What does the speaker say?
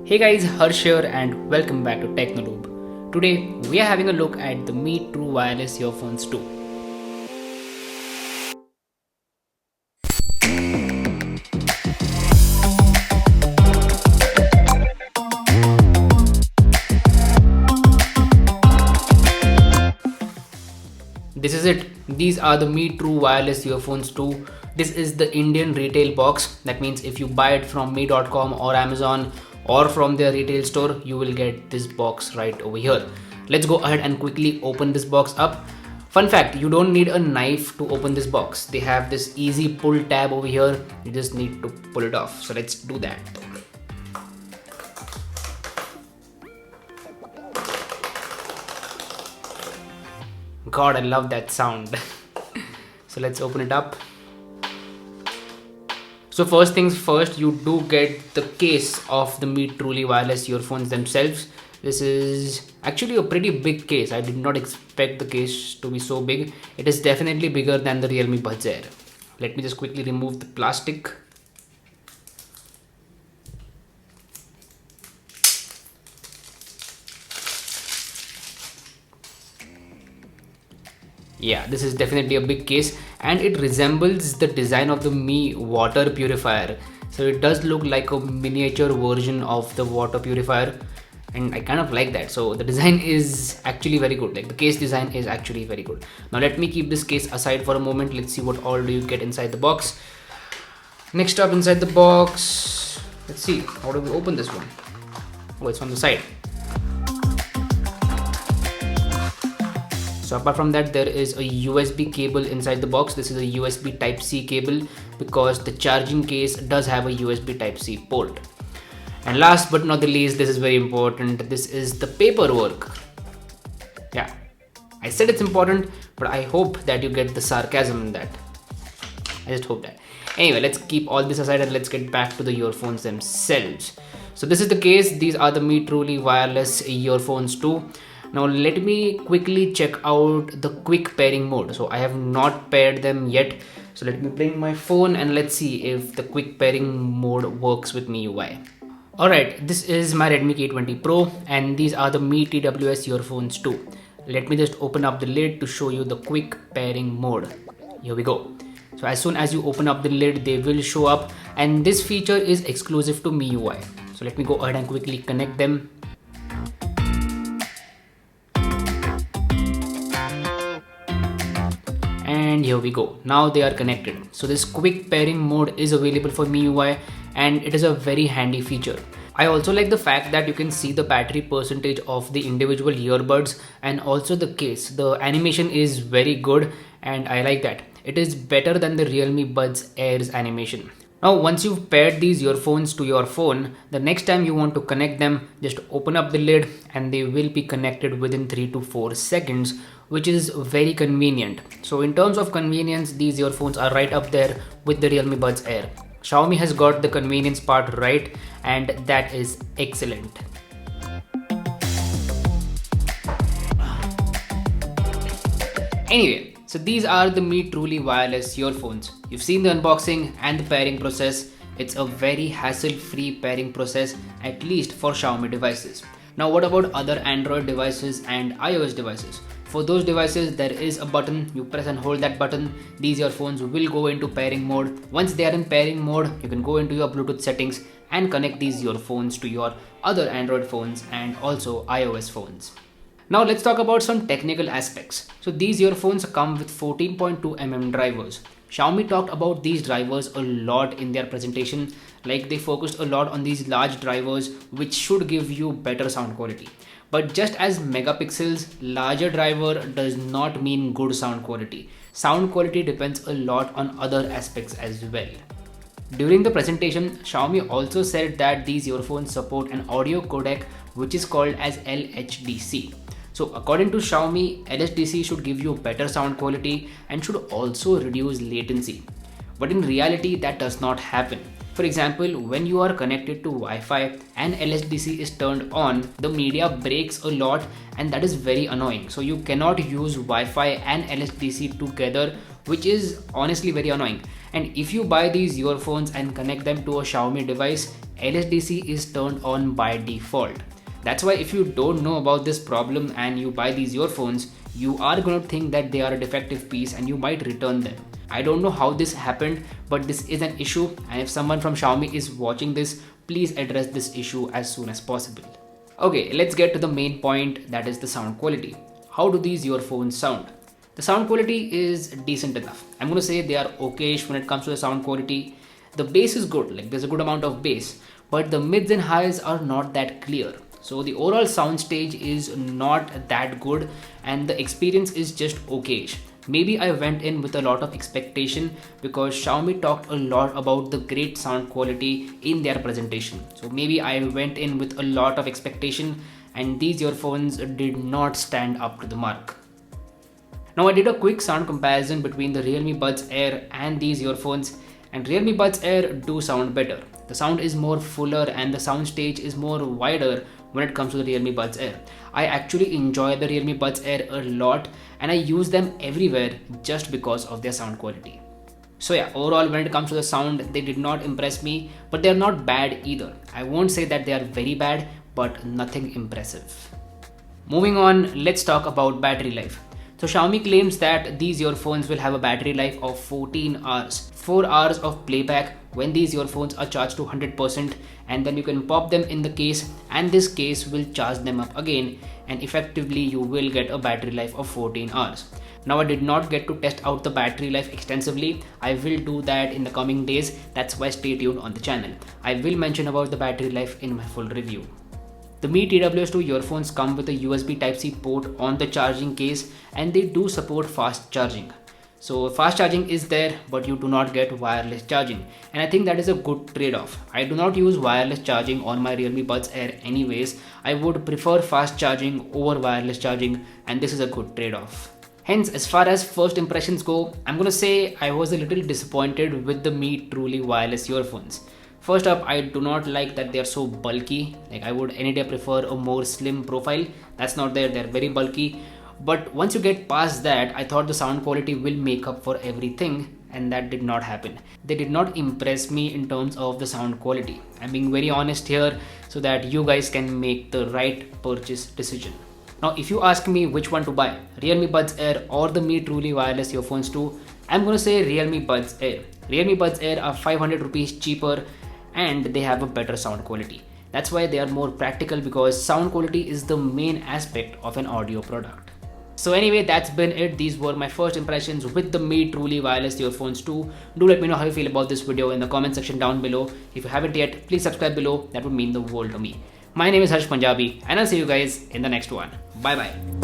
Hey guys, Harsh here and welcome back to Technolobe. Today we are having a look at the Mi True Wireless Earphones 2. This is it. These are the Mi True Wireless Earphones 2. This is the Indian retail box. That means if you buy it from mi.com or Amazon or from their retail store, you will get this box right over here. Let's go ahead and quickly open this box up. Fun fact, you don't need a knife to open this box. They have this easy pull tab over here. You just need to pull it off. So let's do that. God, I love that sound. So let's open it up. So first things first, you do get the case of the Mi Truly Wireless Earphones themselves. This is actually a pretty big case. I did not expect the case to be so big. It is definitely bigger than the Realme Buds Air. Let me just quickly remove the plastic. Yeah, this is definitely a big case and it resembles the design of the Mi water purifier. So it does look like a miniature version of the water purifier and I kind of like that. So the design is actually very good. Like the case design is actually very good. Now let me keep this case aside for a moment. Let's see what all do you get inside the box. Next up inside the box, let's see, how do we open this one? Oh, it's on the side. So apart from that, there is a USB cable inside the box. This is a USB Type-C cable because the charging case does have a USB Type-C port. And last but not the least, this is very important. This is the paperwork. Yeah, I said it's important, but I hope that you get the sarcasm in that. I just hope that. Anyway, let's keep all this aside and let's get back to the earphones themselves. So this is the case. These are the Mi Truly Wireless Earphones 2. Now let me quickly check out the quick pairing mode. So I have not paired them yet. So let me bring my phone and let's see if the quick pairing mode works with MIUI. Alright, this is my Redmi K20 Pro and these are the Mi TWS Earphones 2. Let me just open up the lid to show you the quick pairing mode. Here we go. So as soon as you open up the lid, they will show up and this feature is exclusive to MIUI. So let me go ahead and quickly connect them. And here we go. Now they are connected. So this quick pairing mode is available for MIUI and it is a very handy feature. I also like the fact that you can see the battery percentage of the individual earbuds and also the case. The animation is very good and I like that. It is better than the Realme Buds Air's animation. Now once you've paired these earphones to your phone, the next time you want to connect them, just open up the lid and they will be connected within 3 to 4 seconds, which is very convenient. So in terms of convenience, these earphones are right up there with the Realme Buds Air. Xiaomi has got the convenience part right and that is excellent. Anyway, so these are the Mi Truly Wireless Earphones. You've seen the unboxing and the pairing process. It's a very hassle-free pairing process, at least for Xiaomi devices. Now what about other Android devices and iOS devices? For those devices, there is a button. You press and hold that button. These earphones will go into pairing mode. Once they are in pairing mode, you can go into your Bluetooth settings and connect these earphones to your other Android phones and also iOS phones. Now let's talk about some technical aspects. So these earphones come with 14.2mm drivers. Xiaomi talked about these drivers a lot in their presentation, like they focused a lot on these large drivers which should give you better sound quality. But just as megapixels, larger driver does not mean good sound quality. Sound quality depends a lot on other aspects as well. During the presentation, Xiaomi also said that these earphones support an audio codec which is called as LHDC. So according to Xiaomi, LHDC should give you better sound quality and should also reduce latency. But in reality, that does not happen. For example, when you are connected to Wi-Fi and LHDC is turned on, the media breaks a lot and that is very annoying. So you cannot use Wi-Fi and LHDC together, which is honestly very annoying. And if you buy these earphones and connect them to a Xiaomi device, LSDC is turned on by default. That's why if you don't know about this problem and you buy these earphones, you are going to think that they are a defective piece and you might return them. I don't know how this happened, but this is an issue, and if someone from Xiaomi is watching this, please address this issue as soon as possible. Okay, let's get to the main point, that is the sound quality. How do these earphones sound? The sound quality is decent enough. I'm going to say they are okayish when it comes to the sound quality. The bass is good, like there's a good amount of bass, but the mids and highs are not that clear. So the overall sound stage is not that good and the experience is just okayish. Maybe I went in with a lot of expectation because Xiaomi talked a lot about the great sound quality in their presentation. So maybe I went in with a lot of expectation and these earphones did not stand up to the mark. Now I did a quick sound comparison between the Realme Buds Air and these earphones, and Realme Buds Air do sound better. The sound is more fuller and the sound stage is more wider when it comes to the Realme Buds Air. I actually enjoy the Realme Buds Air a lot and I use them everywhere just because of their sound quality. So yeah, overall when it comes to the sound, they did not impress me, but they're not bad either. I won't say that they are very bad, but nothing impressive. Moving on, let's talk about battery life. So Xiaomi claims that these earphones will have a battery life of 14 hours. 4 hours of playback when these earphones are charged to 100%, and then you can pop them in the case and this case will charge them up again, and effectively you will get a battery life of 14 hours. Now I did not get to test out the battery life extensively. I will do that in the coming days. That's why stay tuned on the channel. I will mention about the battery life in my full review. The Mi TWS 2 earphones come with a USB Type-C port on the charging case and they do support fast charging. So fast charging is there, but you do not get wireless charging, and I think that is a good trade-off. I do not use wireless charging on my Realme Buds Air anyways. I would prefer fast charging over wireless charging, and this is a good trade-off. Hence, as far as first impressions go, I'm gonna say I was a little disappointed with the Mi Truly Wireless Earphones. First up, I do not like that they are so bulky. Like I would any day prefer a more slim profile. That's not there, they're very bulky. But once you get past that, I thought the sound quality will make up for everything, and that did not happen. They did not impress me in terms of the sound quality. I'm being very honest here so that you guys can make the right purchase decision. Now, if you ask me which one to buy, Realme Buds Air or the Mi Truly Wireless Earphones 2, I'm gonna say Realme Buds Air. Realme Buds Air are 500 rupees cheaper and they have a better sound quality. That's why they are more practical, because sound quality is the main aspect of an audio product. So anyway, that's been it. These were my first impressions with the Mi Truly Wireless Earphones 2. Do let me know how you feel about this video in the comment section down below. If you haven't yet, please subscribe below. That would mean the world to me. My name is Harsh Punjabi and I'll see you guys in the next one. Bye bye.